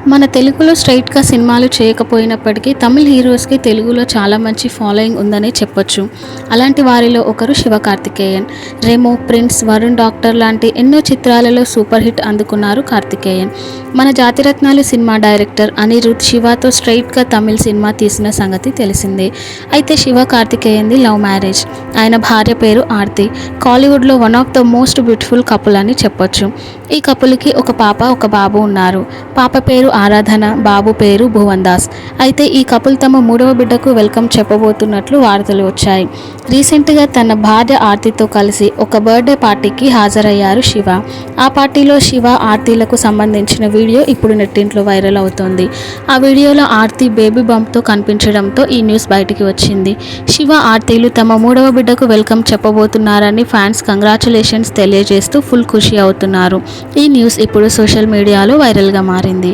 మన తెలుగులో స్ట్రెయిట్‌గా సినిమాలు చేయకపోయినప్పటికీ తమిళ్ హీరోస్‌కి తెలుగులో చాలా మంచి ఫాలోయింగ్ ఉందనే చెప్పొచ్చు. అలాంటి వారిలో ఒకరు శివకార్తికేయన్. 'రెమో', 'ప్రిన్స్', 'వరుణ్ డాక్టర్' లాంటి ఎన్నో చిత్రాలలో సూపర్ హిట్ అందుకున్నారు కార్తికేయన్. మన జాతిరత్నాలు సినిమా డైరెక్టర్ అనిరుద్ శివతో స్ట్రెయిట్‌గా తమిళ్ సినిమా తీసిన సంగతి తెలిసిందే. అయితే శివ కార్తికేయన్‌ది లవ్ మ్యారేజ్. ఆయన భార్య పేరు ఆర్తి. కాలీవుడ్‌లో one of the most beautiful couple అని చెప్పొచ్చు. ఈ కపుల్‌కి ఒక పాప, ఒక బాబు ఉన్నారు. పాప పేరు ఆరాధన, బాబు పేరు భువన్ దాస్. అయితే ఈ కపుల్ తమ మూడవ బిడ్డకు వెల్కమ్ చెప్పబోతున్నట్లు వార్తలు వచ్చాయి. రీసెంట్‌గా తన భార్య ఆర్తితో కలిసి ఒక బర్త్డే పార్టీకి హాజరయ్యారు శివ. ఆ పార్టీలో శివ, ఆర్తిలకు సంబంధించిన వీడియో ఇప్పుడు నెట్టింట్లో వైరల్ అవుతోంది. ఆ వీడియోలో ఆర్తి బేబీ బంప్‌తో కనిపించడంతో ఈ న్యూస్ బయటికి వచ్చింది. శివ, ఆర్తిలు తమ మూడవ బిడ్డకు వెల్కమ్ చెప్పబోతున్నారని ఫ్యాన్స్ కంగ్రాచ్యులేషన్స్ తెలియజేస్తూ ఫుల్ ఖుషి అవుతున్నారు. ఈ న్యూస్ ఇప్పుడు సోషల్ మీడియాలో వైరల్‌గా మారింది.